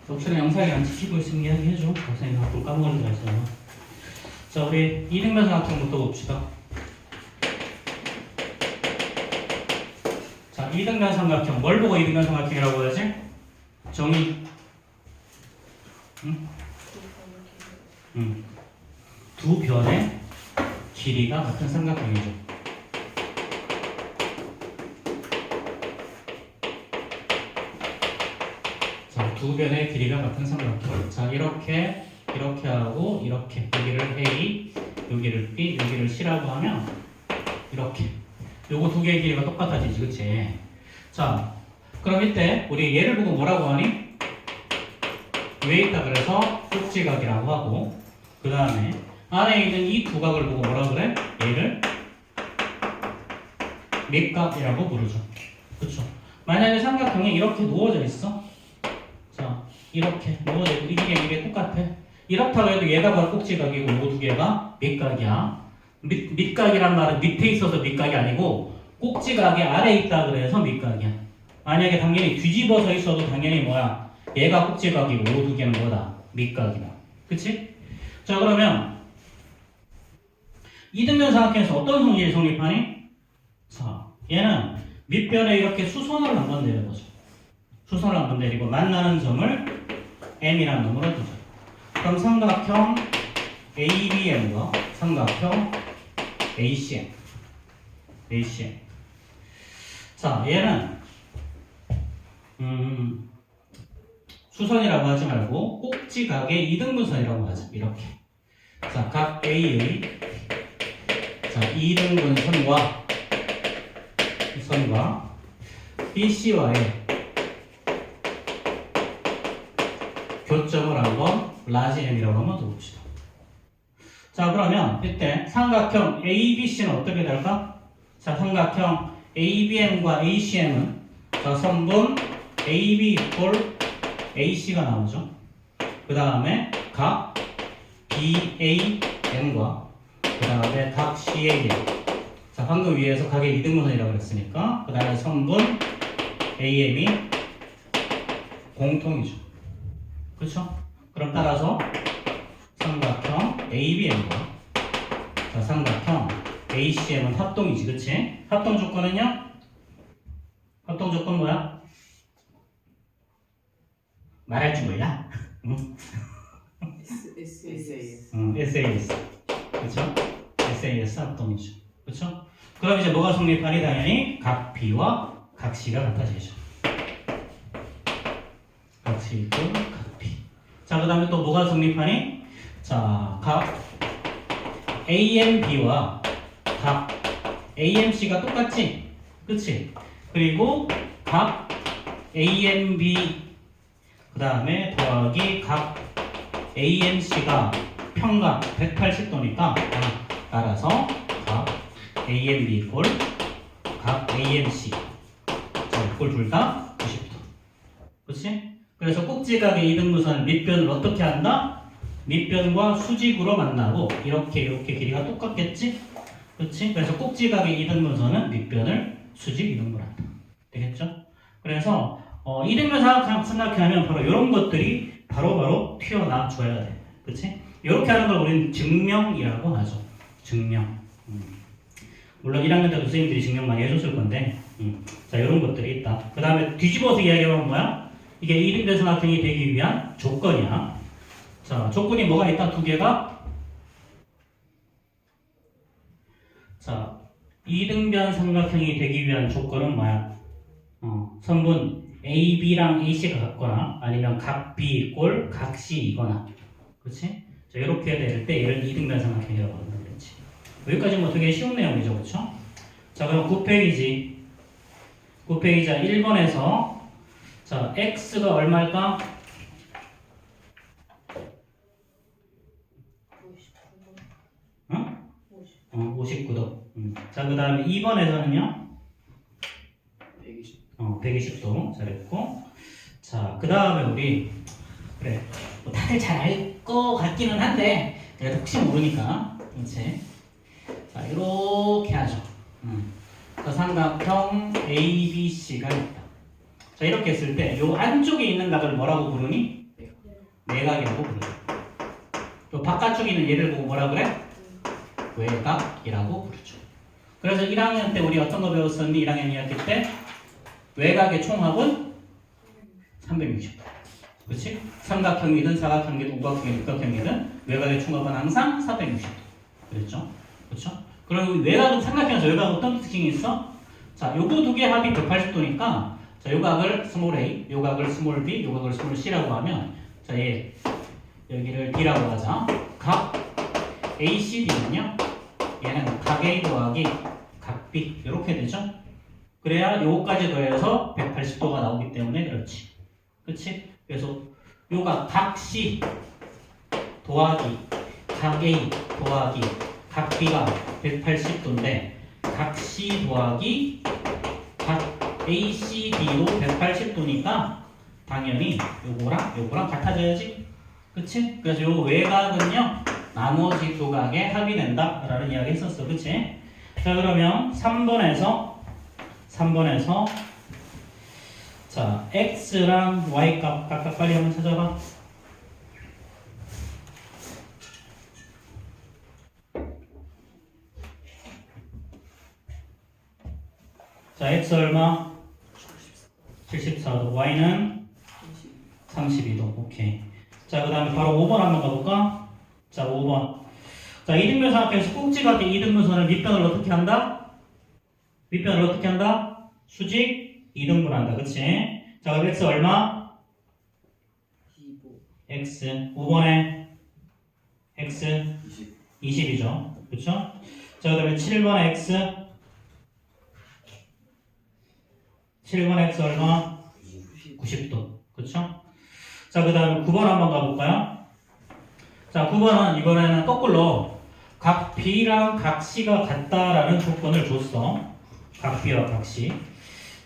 덕분에 영상이 안 찍히고 있으면 이야기해줘. 선생님 가끔 까먹을 때가 있어요. 자, 우리 이등변 삼각형부터 봅시다. 자, 이등변 삼각형. 뭘 보고 이등변 삼각형이라고 해야지? 정의. 두 변의 길이가 같은 삼각형이죠. 자, 두 변의 길이가 같은 삼각형. 자, 이렇게 하고 이렇게 여기를 A, 여기를 B, 여기를 C라고 하면 이렇게 요거 두 개의 길이가 똑같아지지, 그치? 자, 그럼 이때 우리 얘를 보고 뭐라고 하니? 위에 있다 그래서 꼭지각이라고 하고, 그 다음에 안에 있는 이 두 각을 보고 뭐라 그래? 얘를 밑각이라고 부르죠. 그쵸? 만약에 삼각형이 이렇게 누워져 있어. 자, 이렇게 누워져 있고 이게 똑같아. 이렇다고 해도 얘가 바로 꼭지각이고 요 두 개가 밑각이야. 밑각이란 말은 밑에 있어서 밑각이 아니고 꼭지각이 아래에 있다 그래서 밑각이야. 만약에 당연히 뒤집어서 있어도 당연히 뭐야? 얘가 꼭지각이고 요 두 개는 뭐다? 밑각이다. 그치? 자, 그러면 이등변 삼각형에서 어떤 성질이 성립하니? 자, 얘는 밑변에 이렇게 수선을 한번 내려보죠. 수선을 한번 내리고 만나는 점을 M이라는 놈으로 두죠. 그럼 삼각형 ABM과 삼각형 ACM. 자, 얘는 수선이라고 하지 말고 꼭지각의 이등분선이라고 하죠. 이렇게. 자, 각 A의 자, 이등분선과 BC와의 교점을 한번 라지 M이라고 한번 둬봅시다. 자, 그러면 이때 삼각형 ABC는 어떻게 될까? 자, 삼각형 ABM과 ACM은 자, 선분 AB 이꼴 AC가 나오죠. 그 다음에 각 BAM과 그 다음에 각 CAM. 자, 방금 위에서 각의 이등분선이라고 그랬으니까 그 다음에 선분 AM이 공통이죠. 그렇죠? 그럼 따라서 삼각형 ABM과 자, 삼각형 ACM은 합동이지, 그치? 합동 조건은요? 합동 조건 뭐야? 말할 줄 몰라? SAS. SAS. 그쵸? SAS 합동이죠. 그쵸? 그럼 이제 뭐가 성립하니? 당연히 각 B와 각 C가 같아지죠. 각 C 있고 각 B. 자, 그 다음에 또 뭐가 성립하니? 자, 각 AMB와 각 AMC가 똑같지? 그치? 그리고 각 AMB 그 다음에 더하기 각 AMC가 평각 180도니까 따라서 각 AMB 이꼴 각 AMC 자, 이꼴 둘 다 90도. 그치? 그래서 꼭지각의 이등분선 밑변을 어떻게 한다? 밑변과 수직으로 만나고 이렇게 길이가 똑같겠지? 그치? 그래서 꼭지각의 이등분선은 밑변을 수직 이등분한다. 되겠죠? 그래서 이등변 삼각형하면 바로 이런 것들이 바로 튀어나와 줘야 돼. 그치? 이렇게 하는 걸 우리는 증명이라고 하죠. 증명. 물론 1학년 때도 선생님들이 증명 많이 해줬을 건데 자, 이런 것들이 있다. 그 다음에 뒤집어서 이야기하면 뭐야? 이게 이등변 삼각형이 되기 위한 조건이야. 자, 조건이 뭐가 있다? 두 개가 자, 이등변 삼각형이 되기 위한 조건은 뭐야? 선분 AB랑 AC가 같거나 아니면 각 B 이꼴 각 C이거나 그렇지? 자, 이렇게 될 때 얘를 이등변 삼각형이라고 하는 거지. 여기까지 뭐 되게 쉬운 내용이죠, 그렇죠? 자, 그럼 9페이지 9페이지 1번에서 자, X가 얼마일까? 59도. 자, 그 다음에 2번에서는요? 120도. 잘했고. 자, 그 다음에 우리, 그래. 뭐 다들 잘 알 것 같기는 한데, 그래도 혹시 모르니까, 이제. 자, 이렇게 하죠. 자, 삼각형 ABC가 있다. 자, 이렇게 했을 때 요 안쪽에 있는 각을 뭐라고 부르니? 내각이라고 부르죠. 또 바깥쪽에 있는 얘를 보고 뭐라 그래? 외곽이라고 부르죠. 그래서 1학년 때 우리 어떤 거 배웠었니? 1학년 2학기 때 외곽의 총합은 360도. 그렇지? 삼각형이든 사각형이든 우각형이든 육각형이든 외곽의 총합은 항상 460도. 그랬죠? 그렇죠? 그럼 외곽은 삼각형에서 외곽은 어떤 특징이 있어? 자, 요거 두 개 합이 180도니까 자, 요 각을 스몰 a, 요 각을 스몰 b, 요 각을 스몰 c라고 하면 자, 얘 여기를 d라고 하자. 각 ACD는요. 얘는 각 A 더하기 각 B 이렇게 되죠. 그래야 요거까지 더해서 180도가 나오기 때문에 그렇지. 그치? 그래서 요가 각 C 더하기 각 A 더하기 각 B가 180도인데 각 C 더하기 각 ACD도 180도니까 당연히 요거랑 같아져야지. 그치? 그래서 요 외곽은요 나머지 두 각의 합이 된다 라는 이야기 했었어. 그치? 자, 그러면 3번에서 자, x랑 y 값 각각 빨리 한번 찾아봐. 자, x 얼마? 74도, y는 32도. 오케이. 자, 그 다음에 바로 5번 한번 가볼까? 자, 5번. 자, 이등변 삼각형에서 꼭지각의 이등분선을 밑변을 어떻게 한다? 밑변을 어떻게 한다? 수직 2등분한다. 그치? 자, 그럼 x 얼마? 25. x 5번에 x 20이죠. 그쵸? 자, 그 다음에 7번에 x 얼마? 90도. 그쵸? 자, 그 다음에 9번 한번 가볼까요? 자, 9번은 이번에는 거꾸로 각 B랑 각 C가 같다라는 조건을 줬어. 각 B와 각 C.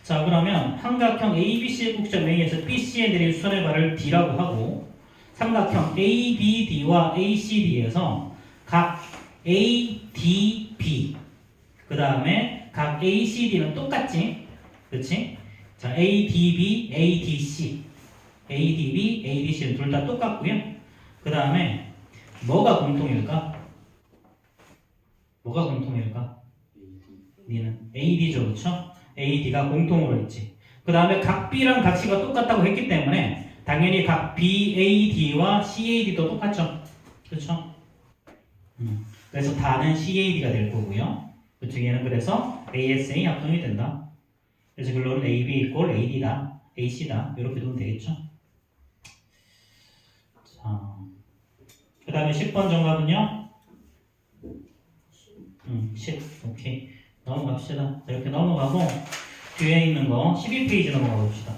자, 그러면 삼각형 ABC의 꼭지점 A에서 BC에 내린 수선의 발을 D라고 하고 삼각형 ABD와 ACD에서 각 ADB 그 다음에 각 ACD는 똑같지? 그렇지? 자, ADB, ADC ADB, ADC는 둘 다 똑같고요. 그 다음에 뭐가 공통일까? 뭐가 공통일까? 니는 AD죠, 그렇죠? AD가 공통으로 있지. 그 다음에 각 B랑 각 C가 똑같다고 했기 때문에 당연히 각 BAD와 CAD도 똑같죠, 그렇죠? 그래서 다는 CAD가 될 거고요. 그쪽 얘는 그래서 ASA 합성이 된다. 그래서 결론은 AB 이꼴 AD다, AC다 이렇게 두면 되겠죠. 자, 그 다음에 10번 정답은요? 10. 오케이. 넘어갑시다. 자, 이렇게 넘어가고 뒤에 있는 거 12페이지 넘어가 봅시다.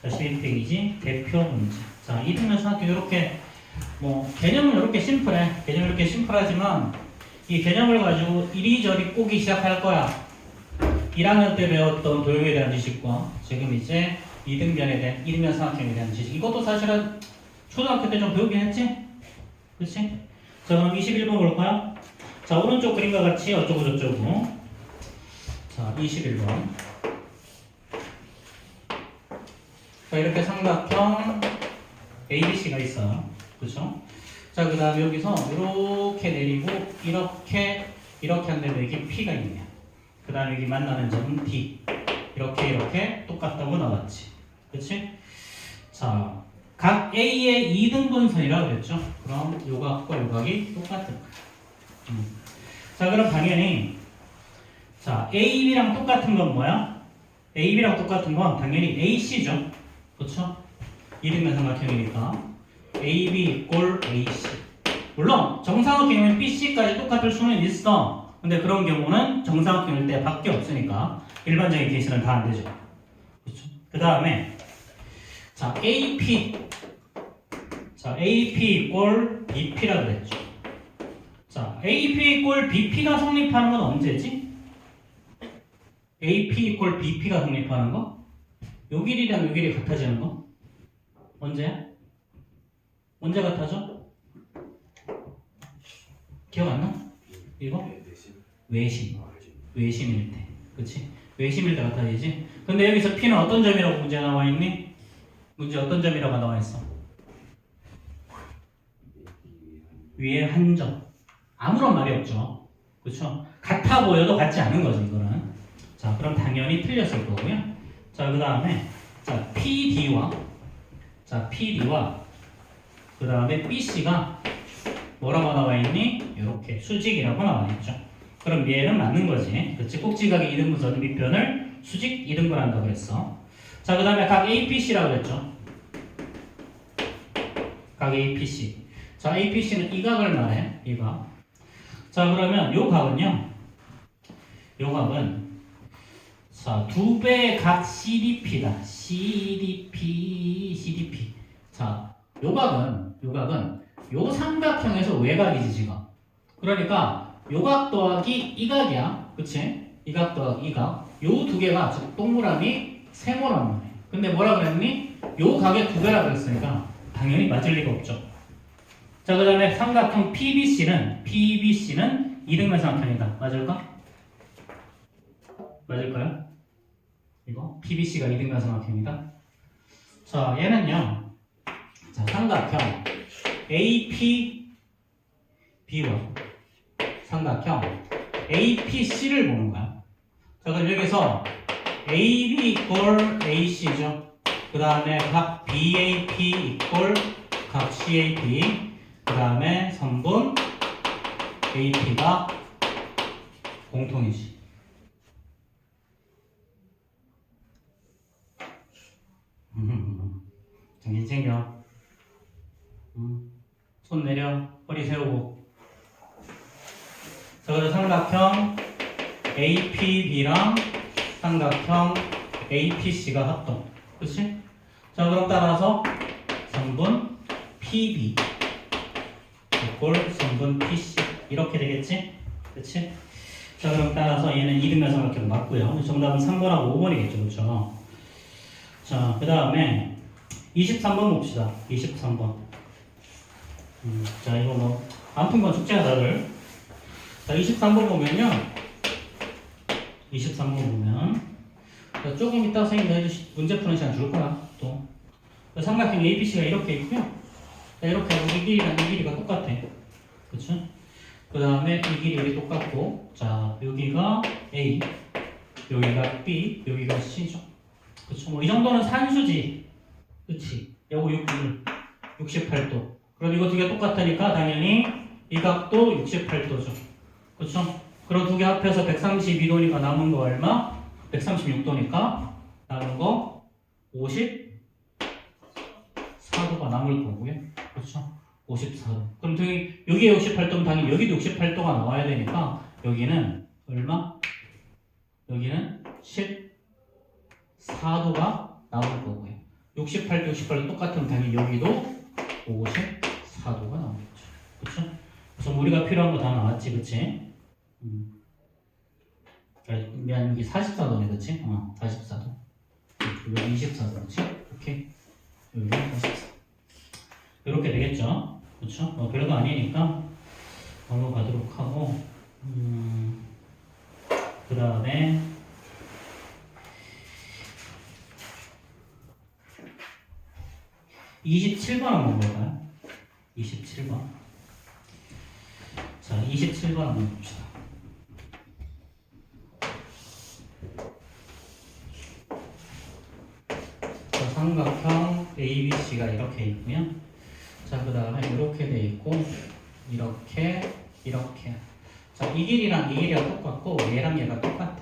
자, 12페이지 대표 문제. 자, 이등변 삼각형 이렇게 뭐 개념은 이렇게 심플해. 개념은 이렇게 심플하지만 이 개념을 가지고 이리저리 꼬기 시작할 거야. 1학년 때 배웠던 도형에 대한 지식과 지금 이제 이등변 삼각형에 대한 지식. 이것도 사실은 초등학교 때 좀 배우긴 했지? 그렇지? 자, 그럼 21번 볼까요? 자, 오른쪽 그림과 같이 어쩌고 저쩌고. 자, 21번. 자, 이렇게 삼각형 ABC가 있어요. 그렇죠? 자, 그 다음에 여기서 이렇게 내리고 이렇게 한다면 여기 P가 있네요. 그 다음에 여기 만나는 점은 D. 이렇게 똑같다고 나왔지. 그렇지? 자, 각 A의 2등분선이라고 그랬죠? 그럼 요각과 요각이 똑같은 거야. 자, 그럼 당연히 자, AB랑 똑같은 건 뭐야? AB랑 똑같은 건 당연히 AC죠. 그렇죠? 이등변 삼각형이니까 AB 이꼴 AC. 물론 정사각형이면 BC까지 똑같을 수는 있어. 근데 그런 경우는 정사각형일 때 밖에 없으니까 일반적인 케이스는 다 안 되죠. 그렇죠? 그 다음에 자, AP 이꼴 BP라 그랬죠. 자, AP 이꼴 BP가 성립하는 건 언제지? AP 이꼴 BP가 성립하는 거? 요 길이랑 요 길이 같아지는 거? 언제야? 언제 같아져? 기억 안 나? 이거? 외심. 외심일 때. 그치? 외심일 때 같아야 되지. 근데 여기서 P는 어떤 점이라고 문제 나와 있니? 문제 어떤 점이라고 나와 있어? 위에 한 점. 아무런 말이 없죠. 그렇죠? 같아 보여도 같지 않은 거죠, 이거는. 자, 그럼 당연히 틀렸을 거고요. 자, 그 다음에 자, PD와 그 다음에 BC가 뭐라고 나와 있니? 이렇게 수직이라고 나와 있죠. 그럼 얘는 맞는 거지. 그렇지? 꼭지각의 이등분 선비편을 수직 이등분한다고 그랬어. 자, 그 다음에 각 APC라고 그랬죠. 각 APC. 자, APC는 이 각을 말해. 이 각. 자, 그러면 요 각은요. 요 각은 자, 2배의 각 CDP다. CDP. 자, 요 각은 요 삼각형에서 외곽이지 지금. 그러니까 요 각 더하기 이 각이야. 그치? 이 각 더하기 이 각. 요 두 개가 즉 동그라미 세모란 말이야. 근데 뭐라 그랬니? 요 각의 두 배라 그랬으니까 당연히 맞을 리가 없죠. 자, 그 다음에 삼각형 PBC는 이등변 삼각형이다. 맞을까? 맞을까요? 이거 PBC가 이등변 삼각형이다. 자, 얘는요. 자, 삼각형 APB와 삼각형 APC를 보는 거야. 자, 그럼 여기서 AB 이꼴 AC죠. 그 다음에 각 BAP 이꼴 각 CAP. 그 다음에 선분 AP가 공통이지. 정신 챙겨. 손 내려. 허리 세우고. 자, 그래서 삼각형 APB랑 삼각형 APC가 합동. 그치? 자, 그럼 따라서 선분 PB 이꼴 선분 PC 이렇게 되겠지? 그치? 자, 그럼 따라서 얘는 이등변 삼각형 맞고요. 정답은 3번하고 5번이겠죠. 그쵸? 자, 그 다음에 23번 봅시다. 23번. 자, 이거 뭐 안 푼 건 숙제야 다들. 자, 23번 보면요. 23번 보면 자, 조금 이따 선생님 문제 푸는 시간 줄 거야. 또 삼각형 ABC가 이렇게 있고요. 자, 이렇게 하고 이 길이랑 이 길이가 똑같아. 그쵸? 그 다음에 이 길이 똑같고, 자, 여기가 A, 여기가 B, 여기가 C죠. 그쵸? 뭐 이 정도는 산수지. 그치? 요거 68도. 그럼 이거 두 개 똑같으니까 당연히 이 각도 68도죠. 그쵸? 그럼 두 개 합해서 132도니까 남은 거 얼마? 136도니까 남은 거 54도가 남을 거고요. 그렇죠? 54도. 그럼 여기에 68도면 당연히 여기도 68도가 나와야 되니까 여기는 얼마? 여기는 14도가 나올 거고요. 68도, 68도 똑같으면 당연히 여기도 54도가 나오겠죠. 그렇죠? 그래서 우리가 필요한 거 다 나왔지, 그치? 미안, 여기 44도네, 그치? 44도. 여기 24도, 그치? 오케이. 여기 44. 이렇게 되겠죠? 그쵸? 별거 아니니까 넘어가도록 하고, 그 다음에 27번 한번 볼까요? 27번. 자, 27번 한번 봅시다. 자, 삼각형 ABC가 이렇게 있고요. 자, 그 다음에 이렇게 돼 있고, 이렇게. 자, 이 길이랑 이 길이가 똑같고, 얘랑 얘가 똑같아.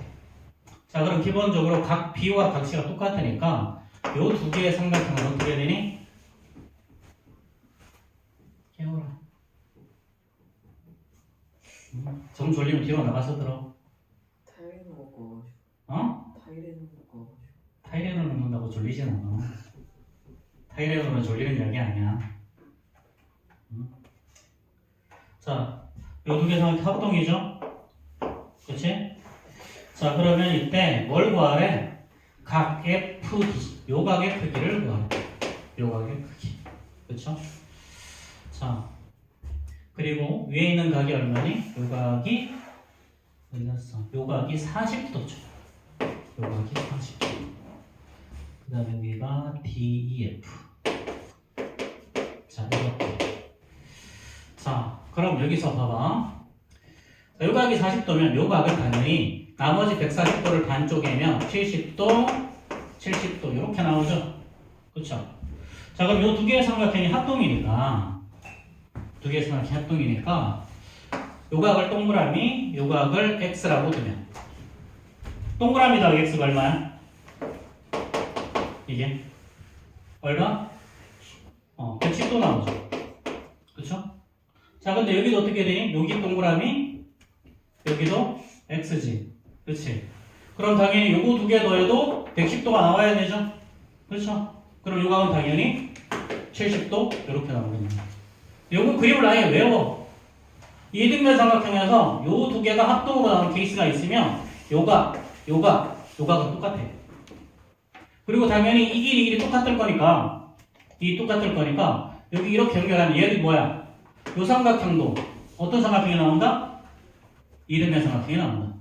자, 그럼 기본적으로 각 B와 각 C가 똑같으니까, 요 두 개의 삼각형은 어떻게 되니? 깨워라. 정 졸리면 뒤로 나가서 들어. 타이레놀 먹고 타이레놀 먹고 먹는다고 졸리진 않아. 타이레놀은 졸리는 약이 아니야. 자, 요 두 개 삼각형 합동이죠? 그치? 자, 그러면 이때 뭘 구하래? 각 FD, 요 각의 크기를 구하래. 요 각의 크기. 그쵸? 자, 그리고 위에 있는 각이 얼마니? 요 각이 어디 갔어? 요 각이 40도죠. 요각이 30도. 그 다음에 여기가 DEF. 자, 이렇게. 자, 그럼 여기서 봐봐. 자, 요각이 40도면 요각은 당연히 나머지 140도를 반 쪼개면 70도, 70도 이렇게 나오죠. 그쵸? 자, 그럼 요 두 개의 삼각형이 합동이니까 두 개의 삼각형이 합동이니까 요각을 동그라미, 요각을 X라고 두면 동그라미 더하기 X가 얼마야? 이게 얼마? 110도 나오죠. 그쵸? 자, 근데 여기도 어떻게 되니? 여기 동그라미, 여기도 X지. 그치? 그럼 당연히 요거 두 개 더해도 110도가 나와야 되죠? 그렇죠? 그럼 요각은 당연히 70도 이렇게 나오겠네요. 요거 그림을 아예 외워. 이등변 삼각형에서 요 두 개가 합동으로 나오는 케이스가 있으면 요각은 똑같아. 그리고 당연히 이 길이 똑같을 거니까 여기 이렇게 연결하면 얘도 뭐야? 요 삼각형도 어떤 삼각형이 나온다? 이등변 삼각형이 나온다.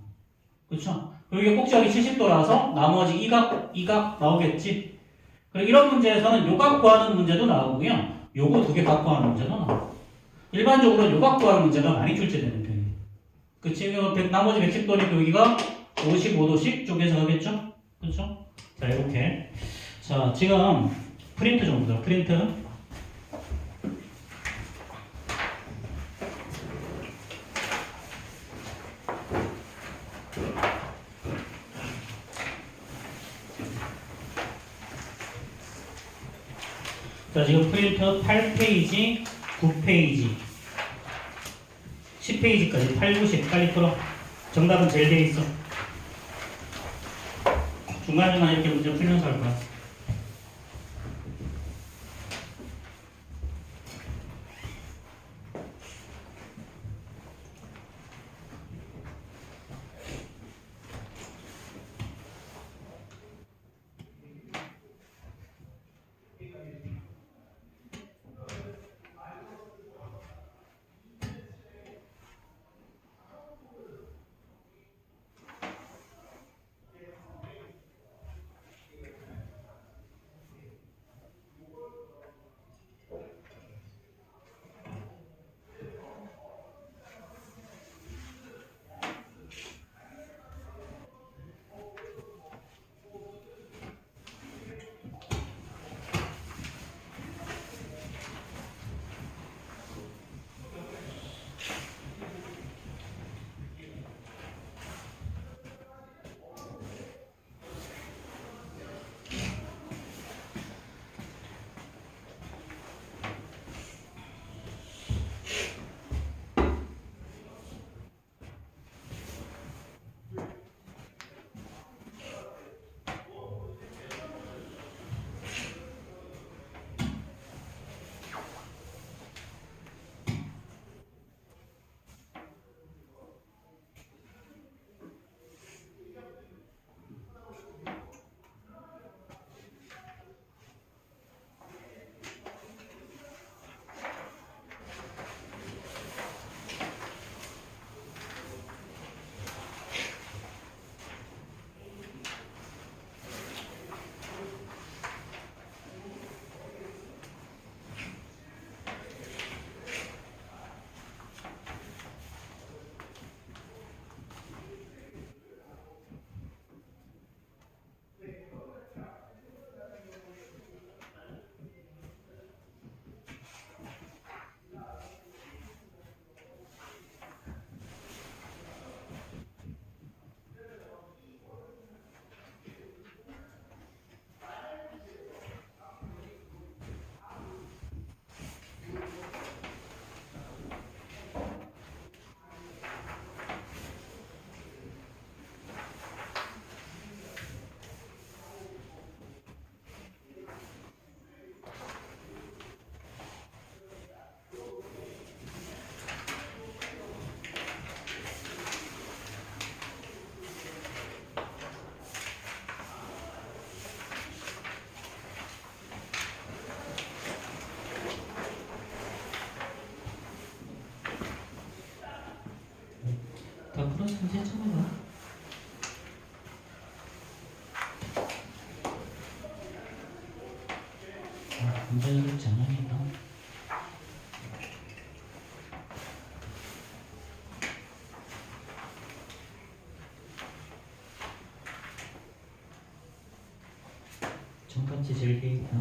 그렇죠? 그리고 이게 꼭지각이 70도라서 나머지 이각 나오겠지? 그리고 이런 문제에서는 요각 구하는 문제도 나오고요. 요거 두 개 갖고 하는 문제도 나오고. 일반적으로 요각 구하는 문제가 많이 출제되는 편이에요. 그치? 나머지 110도니까 여기가 55도씩 쪼개서 하겠죠? 그렇죠? 자, 이렇게. 자, 지금 프린트 좀 보자. 프린트. 자, 지금 프린트 8페이지, 9페이지, 10페이지까지 8, 90 빨리 풀어. 정답은 제일 돼 있어. 중간중간 이렇게 문제 풀면서 할 거야. 문제를 장난이다. 정같이 즐겨 있다.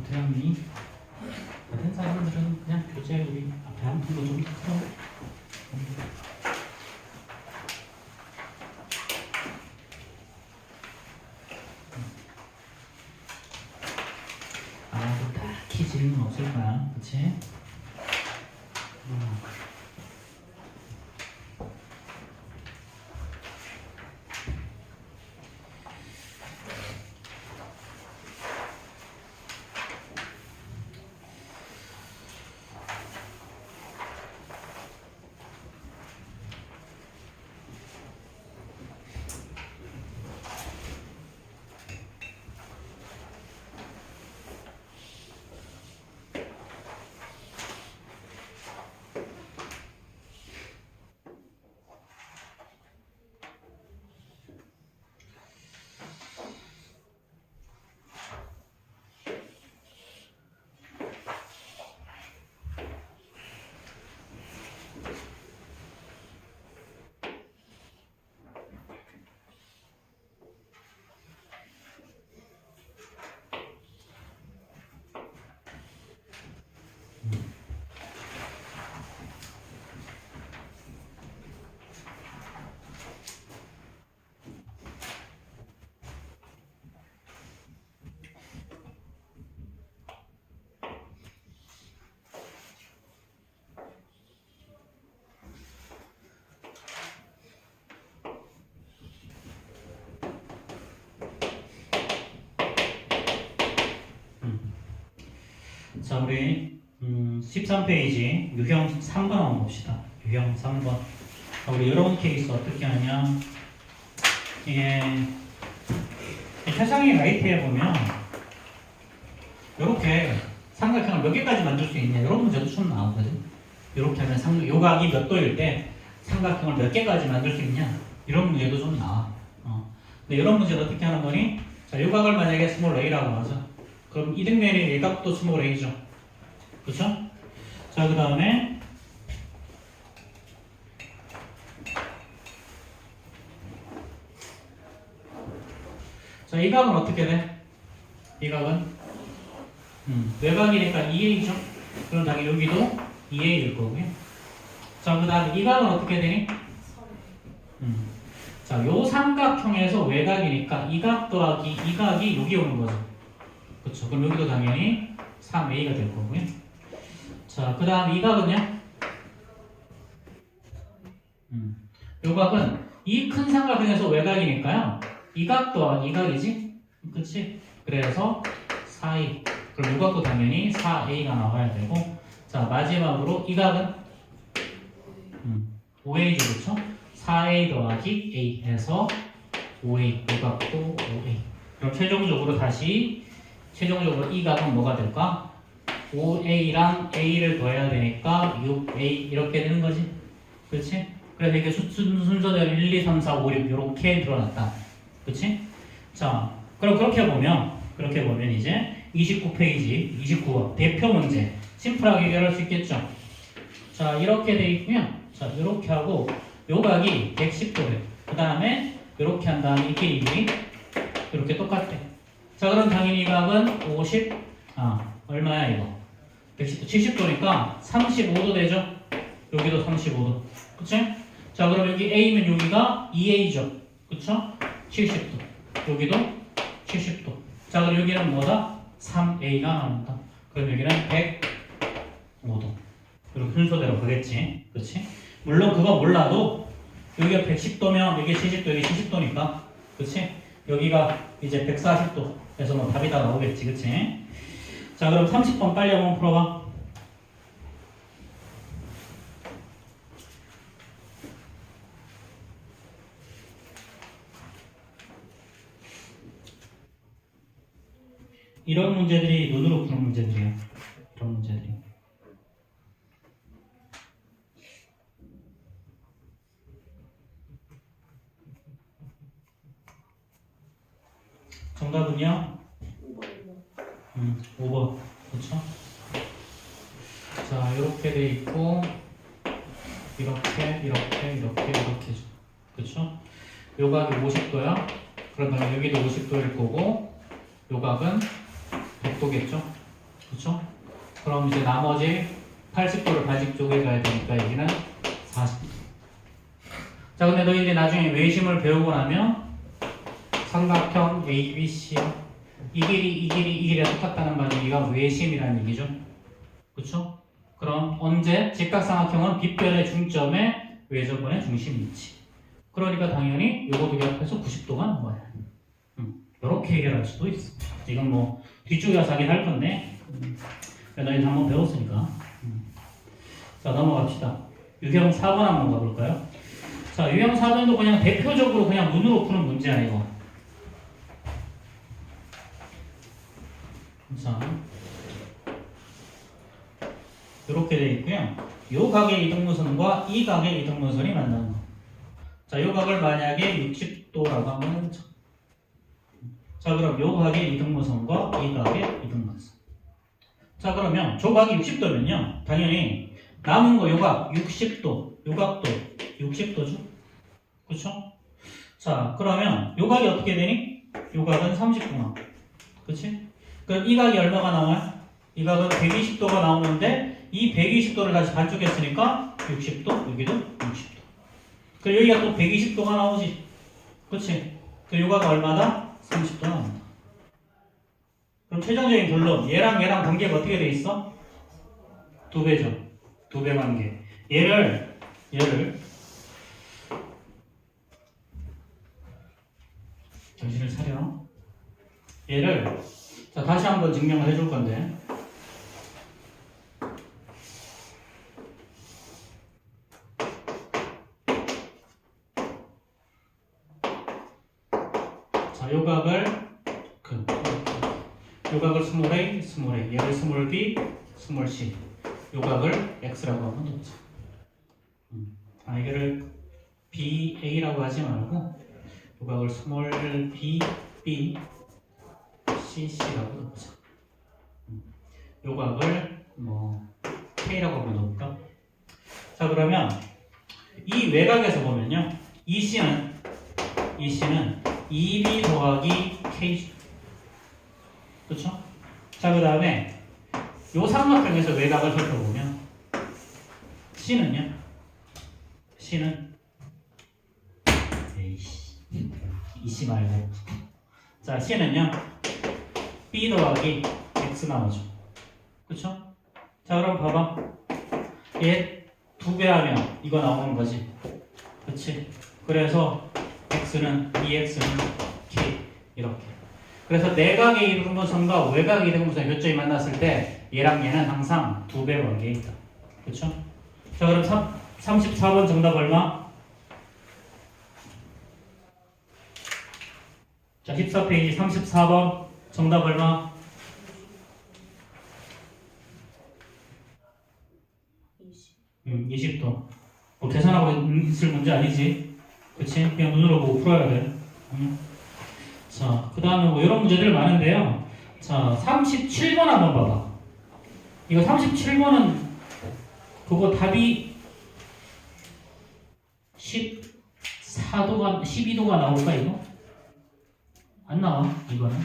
대학이 다른 사람들은 그냥 교재 우리 앞에 한 분도 좀 풀어. 아마도 딱히 질문 없을 거야, 그치? 자, 우리 13페이지 유형 3번 한번 봅시다. 유형 3번. 우리 이런 케이스 어떻게 하냐? 이게 세상의 라이트에 보면 이렇게 삼각형을 몇 개까지 만들 수 있냐 이런 문제도 좀 나오거든. 이렇게 하면 요각이 몇 도일 때 삼각형을 몇 개까지 만들 수 있냐 이런 문제도 좀 나와. 근데 이런 문제를 어떻게 하는 거니? 자, 요각을 만약에 스몰 a라고 하죠. 그럼 이등면의 일각도 스몰 a죠. 그렇죠? 자, 그 다음에 자, 이 각은 어떻게 돼? 이 각은 외곽이니까 2a죠. 그럼 당연히 여기도 2a일 거고요. 자, 그 다음에 이 각은 어떻게 되니? 자, 요 삼각형에서 외곽이니까 이 각 더하기 이 각이 여기 오는 거죠. 그렇죠. 그럼 여기도 당연히 3a가 될 거고요. 자, 그 다음 이 각은요? 요 각은 이 큰 삼각형에서 외곽이니까요. 이 각 더하기 이 각이지? 그치? 그래서 4a. 그럼 요 각도 당연히 4a가 나와야 되고. 자, 마지막으로 이 각은 5a죠. 그렇죠? 4a 더하기 a 해서 5a, 이 값도 5a. 그럼 최종적으로 이 값은 뭐가 될까? 5a랑 a를 더해야 되니까 6a 이렇게 되는 거지. 그렇지? 그래서 이렇게 순서대로 1, 2, 3, 4, 5, 6 이렇게 드러났다. 그렇지? 자, 그럼 그렇게 보면 이제 29페이지 29번 대표 문제 심플하게 해결할 수 있겠죠? 자, 이렇게 돼 있고요. 자, 이렇게 하고 요 각이 110도래. 그 다음에 이렇게 한 다음에 이게 이렇게 똑같대. 자, 그럼 당연히 이 각은 50, 얼마야 이거? 110도, 70도니까 35도 되죠? 여기도 35도. 그치? 자, 그럼 여기 A면 여기가 2A죠? 그쵸? 70도. 여기도 70도. 자, 그럼 여기는 뭐다? 3A가 나온다. 그럼 여기는 105도. 이렇게 순서대로 가겠지. 그치? 물론 그거 몰라도 여기가 110도면 여기 70도, 여기 70도니까. 그치? 여기가 이제 140도. 그래서 뭐 답이 다 나오겠지. 그치? 자, 그럼 30번 빨리 한번 풀어봐. 이런 문제들이 눈으로 푸는 문제들이에요. 이런 문제들이. 정답은요? 5번. 그렇죠? 자, 이렇게 돼 있고 이렇게 그렇죠? 요 각이 50도야. 그러면 여기도 50도일 거고 요 각은 100도겠죠? 그렇죠? 그럼 이제 나머지 80도를 반씩 쪼개가야 되니까 여기는 40도. 자, 근데 너희들이 나중에 외심을 배우고 나면 삼각형 ABC 이 길이가 똑같다는 말은 이가 외심이라는 얘기죠. 그렇죠? 그럼 언제 직각삼각형은 빗변의 중점에 외접원의 중심이 있지. 그러니까 당연히 요거 두 개 합해서 90도가 나와야 해. 이렇게 해결할 수도 있어. 이건 뭐 뒤쪽에 가서 하긴 할 건데 너희들 한번 배웠으니까. 자, 넘어갑시다. 유형 4번 한번 가볼까요? 자, 유형 4번도 그냥 대표적으로 그냥 눈으로 푸는 문제야 이거. 자, 이렇게 되어 있고요. 요 각의 이등분선과 이 각의 이등분선이 만나는 거. 자, 요 각을 만약에 60도라고 하면 자, 그럼 요 각의 이등분선과 이 각의 이등분선. 자, 그러면 저 각이 60도면요. 당연히 남은 거 요 각 60도, 요 각도 60도죠. 그쵸? 자, 그러면 요 각이 어떻게 되니? 요 각은 30도나. 그치? 그럼 이 각이 얼마가 나와요? 이 각은 120도가 나오는데 이 120도를 다시 반쪽했으니까 60도, 여기도 60도. 그럼 여기가 또 120도가 나오지. 그치? 그 요가가 얼마다? 30도 나온다. 그럼 최종적인 결론, 얘랑 관계가 어떻게 돼 있어? 2배죠. 2배 관계. 얘를 정신을 차려. 얘를 자, 다시 한번 증명을 해줄 건데. 자, 요각을 스몰 a, 얘를 스몰 b, 스몰 c. 요각을 x라고 한번 놓자. 이거를 ba라고 하지 말고 요각을 스몰 b, cc라고 놓자. 요각을 뭐 k라고 한번 놓을까? 자, 그러면 이 외곽에서 보면요, 이 c는 2b 더하기 k. 그렇죠? 자, 그 다음에 요 삼각형에서 외곽을 살펴보면 C는 이씨 말고, 자, C는요 B 더하기 X 나오죠. 그쵸? 자, 그럼 봐봐. 얘 2배 하면 이거 나오는 거지. 그치? 그래서 X는 2X는 K 이렇게. 그래서 내각의 이등분선과 외곽의 이등분선의 교점이 만났을 때 얘랑 얘는 항상 2배 관계에 있다. 그쵸? 자, 그럼 34번 정답 얼마? 자, 14페이지 34번 정답 얼마? 20. 20도. 뭐 계산하고 있을 문제 아니지? 그치? 그냥 눈으로 보고 풀어야 돼. 자, 그 다음에 뭐 이런 문제들 많은데요. 자, 37번 한번 봐봐. 이거 37번은 그거 답이 14도가, 12도가 나올까, 이거? 안 나와, 이거는.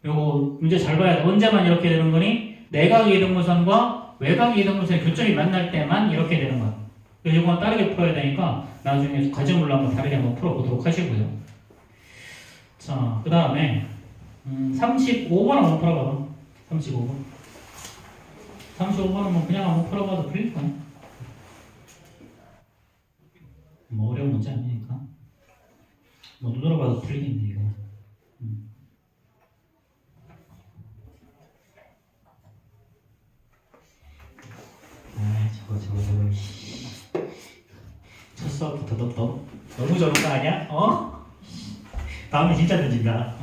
요거 문제 잘 봐야 돼. 언제만 이렇게 되는 거니? 내각 이등분선과 외각 이등분선의 교점이 만날 때만 이렇게 되는 거야. 그래서 이건 다르게 풀어야 되니까 나중에 과제물로 한번 다르게 한번 풀어보도록 하시고요. 자, 그 다음에 35번 한번 풀어봐봐. 35번. 35번은 뭐 그냥 한번 풀어봐도 풀릴 거야. 뭐 어려운 문제 아니니까. 뭐 눈으로 봐도 풀리겠네, 이거. 저거. 첫 수업부터 너무 좋은 거 아니야? 어? 다음에 진짜 늦진다.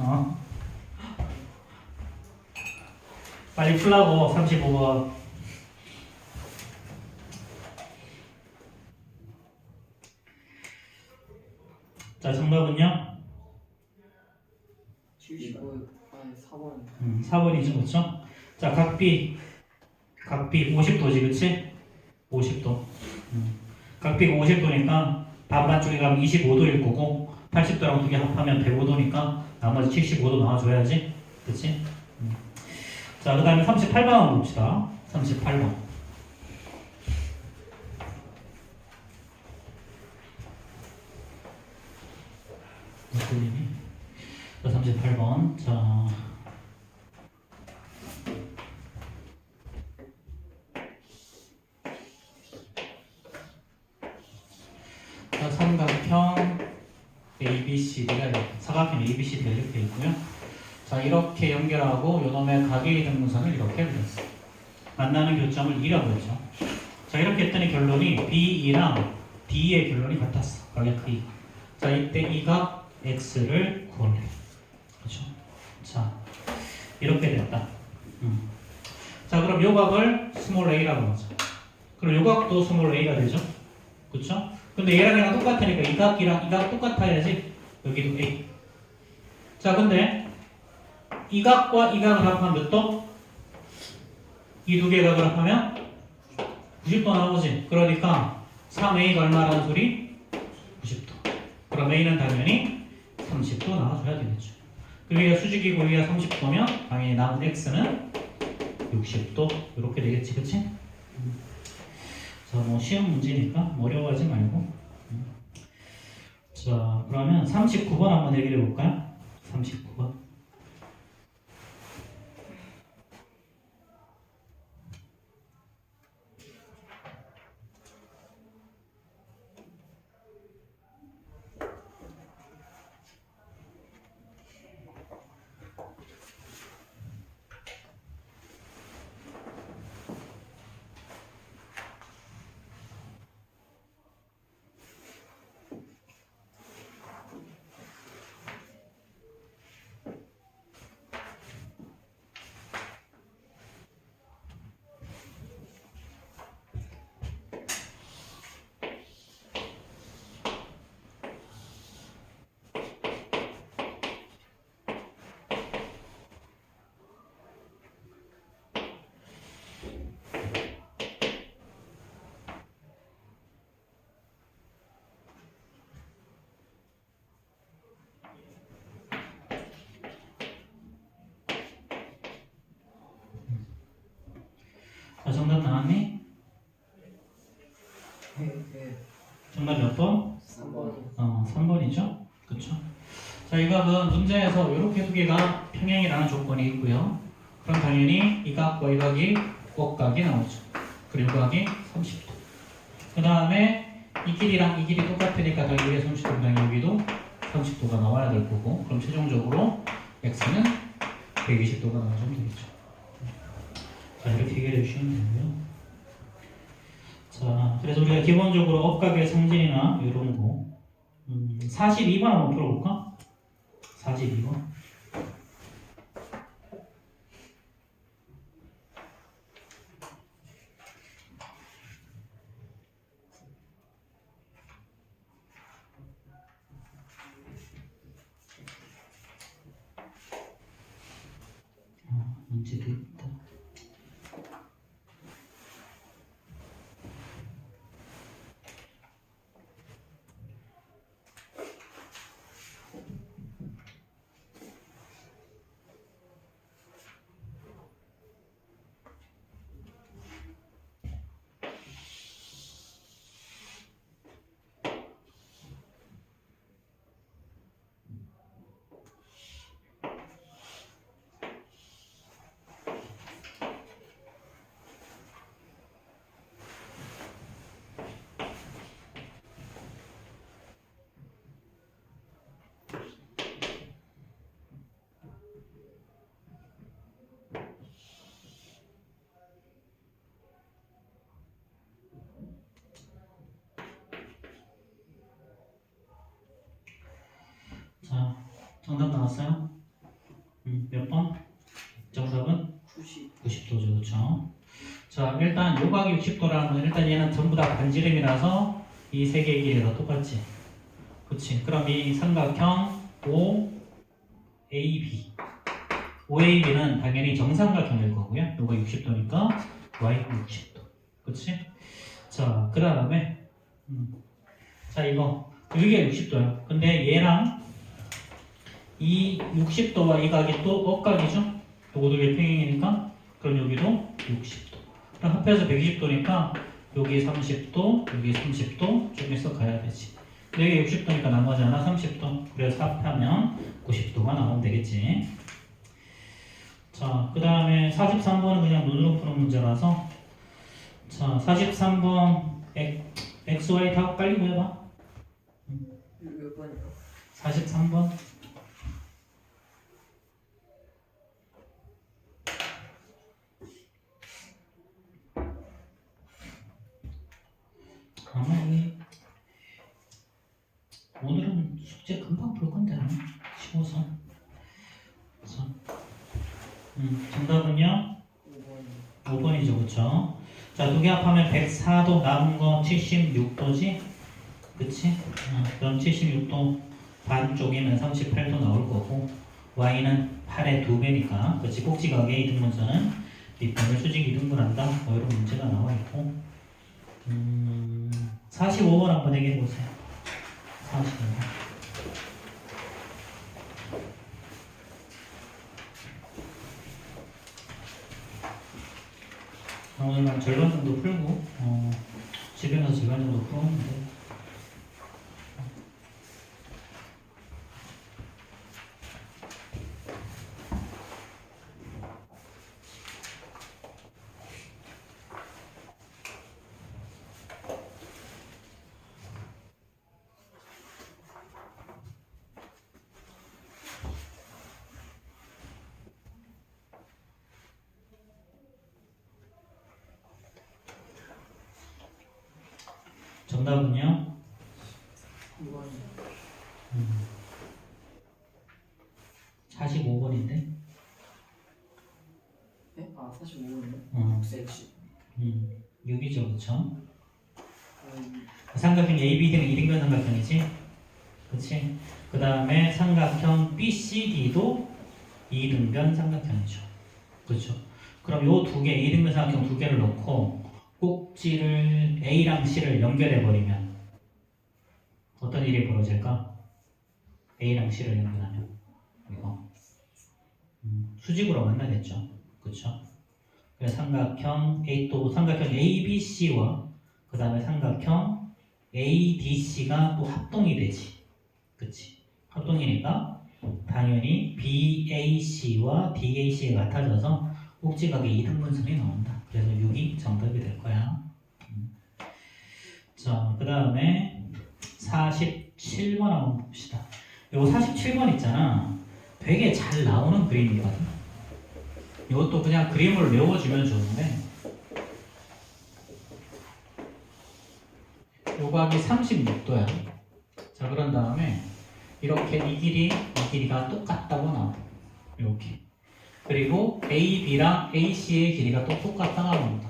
빨리 풀라고, 35번. 자, 정답은요? 75. 아니 4번. 4번이죠, 그쵸? 자, 각비 50도지, 그치? 50도. 각비가 50도니까 반반 쪽에 가면 25도일 거고 80도랑 두 개 합하면 105도니까 나머지 75도 나와줘야지, 그치? 자, 그 다음에 38번 한번 봅시다. 38번. 자, 38번. 자, 삼각형 ABCD가 사각형 ABCD가 이렇게 있고요. 자, 이렇게 연결하고 요놈의 각의 이등분선을 이렇게 그렸어. 만나는 교점을 E라고 했죠. 자, 이렇게 했더니 결론이 BE랑 D의 결론이 같았어. 각의 크기. 자, 이때 이 각 X를 구할래. 그렇죠? 자, 이렇게 됐다. 자, 그럼 요 각을 스몰 a라고 하죠. 그럼 요 각도 스몰 a가 되죠. 그렇죠? 근데 얘랑 얘랑 똑같으니까 이 각이랑 이 각 똑같아야지. 여기도 a. 자, 근데 이 각과 이 각을 합하면 몇 도? 이 두 개 각을 합하면 90도 나오지. 그러니까 3a가 얼마라는 소리? 90도. 그럼 a는 당연히 30도 나와줘야 되겠죠. 그 위가 수직이고 위가 30도면 당연히 남은 x는 60도 이렇게 되겠지, 그치? 자, 뭐 시험 문제니까 어려워하지 말고. 자, 그러면 39번 한번 얘기를 해볼까요? 39번. 자, 정답 나왔니? 네. 정답 몇 번? 3번. 3번이죠? 그쵸? 자, 이 각은 문제에서 이렇게 두 개가 평행이라는 조건이 있고요. 그럼 당연히 이 각과 이 각이 꼭각이 나오죠. 그리고 각이 30도. 그 다음에 이 길이랑 이 길이 똑같으니까 당연히 30도, 당연히 여기도 30도가 나와야 될 거고, 그럼 최종적으로 x는 120도가 나와주면 되겠죠. 자, 이렇게 해결해 주시면 되고요. 자, 그래서 우리가 기본적으로 억각의 성질이나 이런 거 42번 한번 풀어볼까? 42번. 문제도 있다. 자, 정답 나왔어요? 몇 번? 정답은 90도죠, 그렇죠? 자, 일단 요각이 60도라면 일단 얘는 전부 다 반지름이라서 이 세 개의 길이가 똑같지. 그치? 그럼 이 삼각형 OAB OAB는 당연히 정삼각형일 거고요. 요거 60도니까 Y 60도. 그치? 자, 그 다음에 자, 이거 이게 60도야. 근데 얘랑 이 60도와 이 각이 또 억각이죠? 요거 두 개 평행이니까 그럼 여기도 60도. 그럼 합해서 120도니까 여기 30도, 여기 30도 중에서 가야 되지. 근데 여기 60도니까 나머지 하나 30도. 그래서 합하면 90도가 나오면 되겠지. 자, 그 다음에 43번은 그냥 눈으로 푸는 문제라서 자, 43번 X, Y 다 빨리 구해봐. 몇 번이요? 43번. 아마 오늘은 숙제 금방 풀 건데 15선. 정답은요? 5번이죠, 그쵸? 자, 두 개 합하면 104도, 남은 거 76도지? 그치? 그럼 76도 반 쪽이면 38도 나올 거고, y는 8의 2배니까, 그치? 꼭지각의 이등분선은 뒷변을 수직 이등분한다. 뭐 이런 문제가 나와 있고, 45번 한번 얘기해 보세요. 45번. 오늘 한 절반 정도 풀고 집에 가서 절반 정도 풀었는데 정답은요? 2번. 45번인데? 네? 아 45번이요? 어, 6cm. 6이죠, 그쵸? 삼각형 ABD는 이등변 삼각형이지? 그치? 그 다음에 삼각형 BCD도 이등변 삼각형이죠. 그렇죠? 그럼 요 두 개, 이등변 삼각형 두 개를 놓고 꼭지를 A랑 C를 연결해 버리면 어떤 일이 벌어질까? A랑 C를 연결하면 이거 수직으로 만나겠죠. 그렇죠? 그래서 삼각형 A 또 삼각형 ABC와 그 다음에 삼각형 ADC가 또 합동이 되지. 그치? 합동이니까 당연히 BAC와 DAC가 같아져서 꼭지각의 이등분선이 나온다. 그래서 6이 정답이 될 거야. 자, 그 다음에 47번 한번 봅시다. 요 47번 있잖아. 되게 잘 나오는 그림이거든. 이것도 그냥 그림을 외워주면 좋은데 요 각이 36도야. 자, 그런 다음에 이렇게 이 길이가 똑같다고 나와요. 이렇게. 그리고 AB랑 AC의 길이가 또 똑같다고 나옵니다.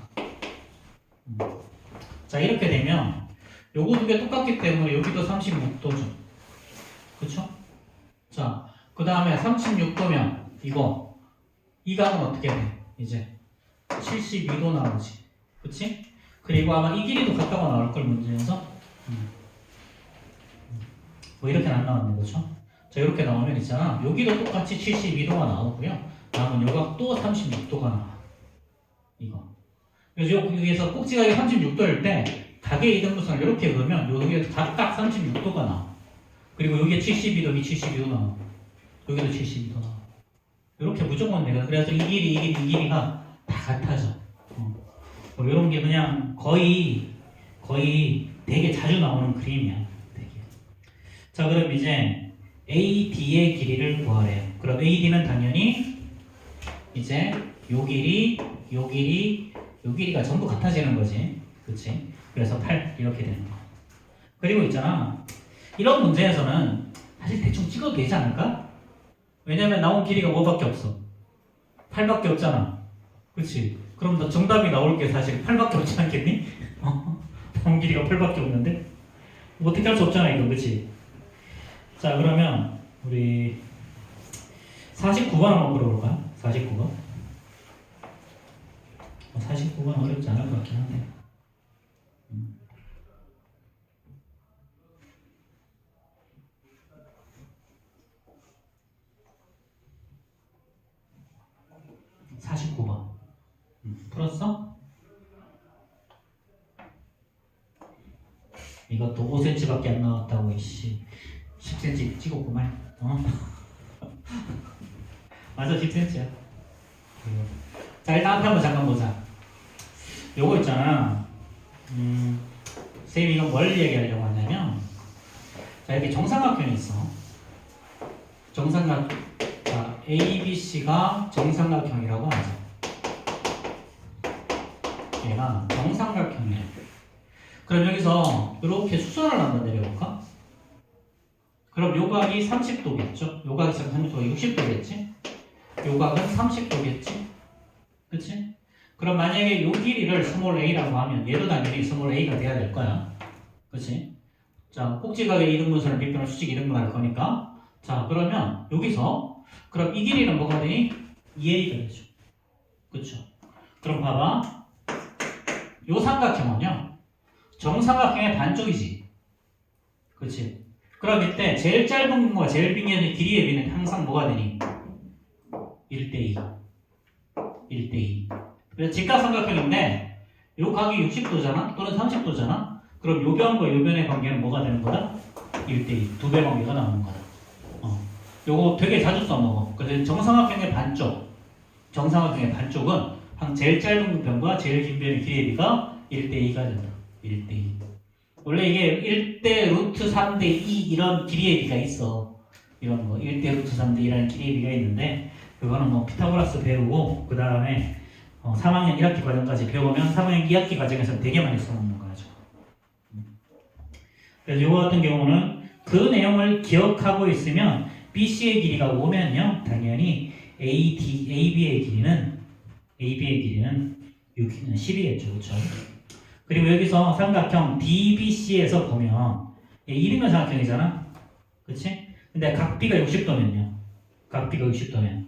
자, 이렇게 되면 요거 두 개 똑같기 때문에 여기도 36도죠. 그쵸? 자, 그 다음에 36도면 이 각은 어떻게 돼? 이제 72도 나오지. 그치? 그리고 아마 이 길이도 같다고 나올 걸 문제에서 뭐 이렇게는 안 나왔네. 그쵸? 자, 이렇게 나오면 있잖아. 여기도 똑같이 72도가 나오고요. 다음은 요 각도 36도가 나와. 이거. 그래서 여기에서 꼭지각이 36도일 때 각의 이등분선을 이렇게 그으면 여기에 각각 36도가 나와. 그리고 여기에 72도, 이 72도 나와. 여기도 72도 나와. 이렇게 무조건 내가 그래서 이 길이가 다 같아져. 뭐 이런 게 그냥 거의 되게 자주 나오는 그림이야. 되게. 자, 그럼 이제 AD의 길이를 구하래요. 그럼 AD는 당연히 이제 요 길이가 전부 같아지는 거지. 그치? 그래서 8 이렇게 되는 거. 그리고 있잖아. 이런 문제에서는 사실 대충 찍어도 되지 않을까? 왜냐면 나온 길이가 뭐밖에 없어? 8밖에 없잖아. 그치? 그럼 너 정답이 나올 게 사실 8밖에 없지 않겠니? 나온 길이가 8밖에 없는데? 뭐 어떻게 할 수 없잖아 이거. 그치? 자, 그러면 우리 49번 한번 물어볼까요? 49번. 49번 어렵지 않을 것 같긴 한데. 49번. 풀었어? 이것도 5cm밖에 안 나왔다고 이씨 10cm 찍었구만. 맞아, 10cm야. 자, 일단 앞에 한번 잠깐 보자. 요거 있잖아. 쌤이 이건 뭘 얘기하려고 하냐면, 자, 이렇게 정삼각형이 있어. 자, ABC가 정삼각형이라고 하죠. 얘가 정삼각형이야. 그럼 여기서 이렇게 수선을 한번 내려볼까? 그럼 요 각이 30도겠죠? 요 각이 30도가 60도겠지? 요 각은 30도겠지? 그치? 그럼 만약에 요 길이를 스몰 a라고 하면 얘도 당연히 스몰 a가 돼야 될 거야. 그치? 자, 꼭지각의 이등분선을 밑변을 수직 이등분 할 거니까. 자, 그러면 여기서 그럼 이 길이는 뭐가 되니? 2a가 되죠. 그쵸? 그럼 봐봐. 요 삼각형은요, 정삼각형의 반쪽이지. 그치? 그럼 이때 제일 짧은 거와 제일 긴 게의 길이의 비는 항상 뭐가 되니? 1대2. 1대2. 그래서 직각삼각형인데 요 각이 60도잖아? 또는 30도잖아? 그럼 요 변과 요 변의 관계는 뭐가 되는 거다? 1대2. 두 배 관계가 나오는 거다. 요거 되게 자주 써먹어. 그래서 정삼각형의 반쪽은 제일 짧은 변과 제일 긴 변의 길이의 비가 1대2가 된다. 1대2. 원래 이게 1대 루트 3대 2 이런 길이의 비가 있어. 이런 거 1대 루트 3대 2라는 길이의 비가 있는데 그거는 뭐 피타고라스 배우고 그 다음에 3학년 1학기 과정까지 배우면 3학년 2학기 과정에서 되게 많이 써먹는 거죠. 그래서 이거 같은 경우는 그 내용을 기억하고 있으면 BC의 길이가 5면요 당연히 AB의 길이는 10이겠죠. 그렇죠? 그리고 여기서 삼각형 DBC에서 보면 이등변 삼각형이잖아. 그치? 근데 각 B가 60도면요. 각 B가 60도면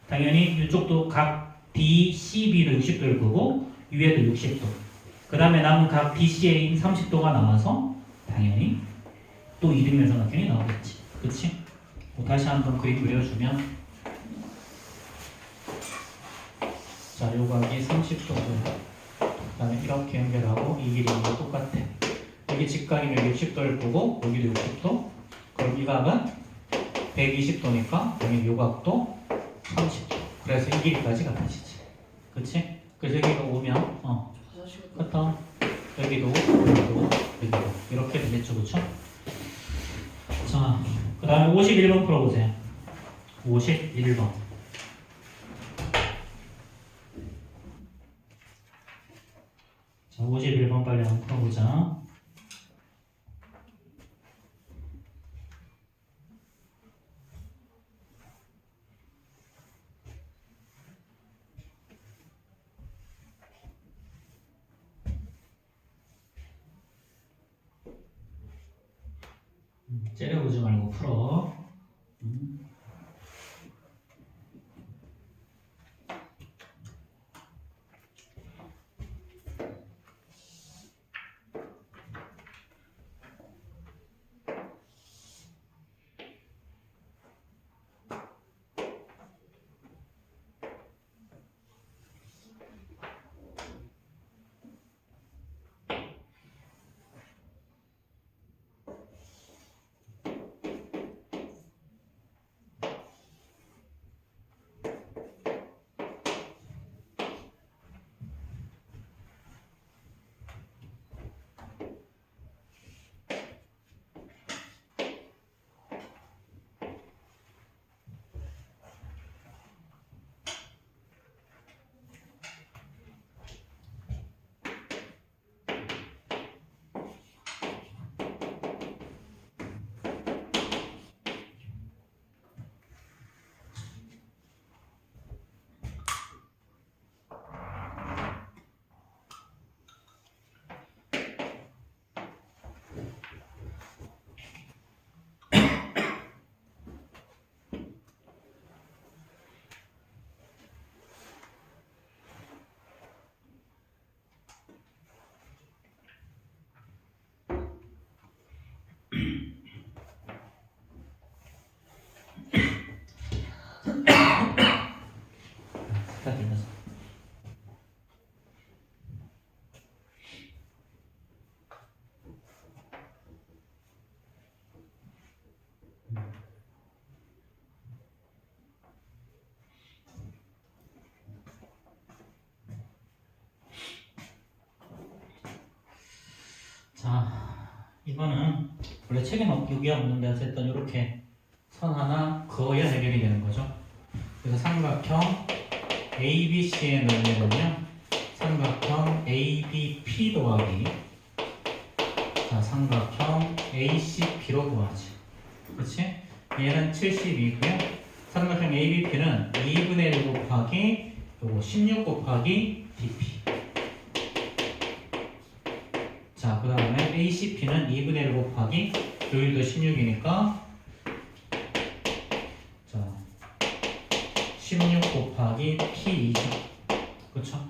당연히 이쪽도 각 DCB도 60도일 거고 위에도 60도. 그 다음에 남은 각 DCA인 30도가 나와서 당연히 또 이등변 삼각형이 나오겠지. 그치? 다시 한번 그림 그려주면 자, 요 각이 30도고요. 그 다음에 이렇게 연결하고 이 길이가 똑같아. 여기 직각이면 60도를 보고 여기도 60도. 그럼 이 각은 120도니까 당연히 요 각도 30도. 그래서 이 길이까지 같아지지. 그치? 그래서 여기가 오면 같아. 여기도 이렇게 되겠죠. 그쵸? 자, 그 다음에 51번 풀어보세요. 51번. 자, 51번 빨리 한번 풀어보자. 째려보지 말고 풀어. 딱 일어서. 자, 이거는 원래 책에 여기 없는데 어쨌든 이렇게 선 하나 그어야 해결이 되는 거죠. 그래서 삼각형 ABC의 넓이는요, 삼각형 ABP 더하기, 자, 삼각형 ACP로 구하지. 그렇지? 얘는 72고요. 삼각형 ABP는 2분의 1 곱하기 요거 16 곱하기 BP. 자, 그 다음에 ACP는 2분의 1 곱하기 요일도 16이니까 자, 16 곱하기 P2죠. 그쵸?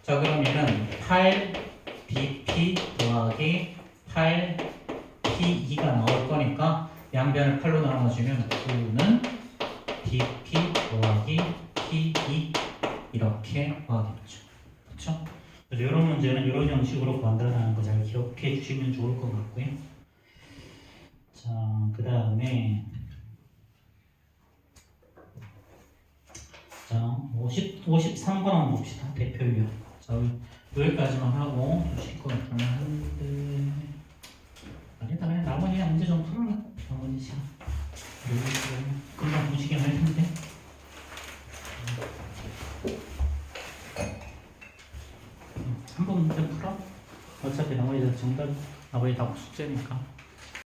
자, 그럼 얘는 8BP 더하기 8P2가 나올 거니까 양변을 8로 나눠주면 9는 BP 더하기 P2 이렇게 구하겠죠. 그쵸? 그래서 이런 문제는 이런 형식으로 구한다는 거 잘 기억해 주시면 좋을 것 같고요. 자, 그 다음에 자, 53번 한번 봅시다. 대표 유형. 자, 여기까지만 하고 주실 것 같으면 한데 아니다, 그냥 나머지 문제 좀 풀어라. 나머지 시간 금방 보시긴 할 텐데. 한 번 문제 풀어. 어차피 나머지 정답 나머지 다 숙제니까.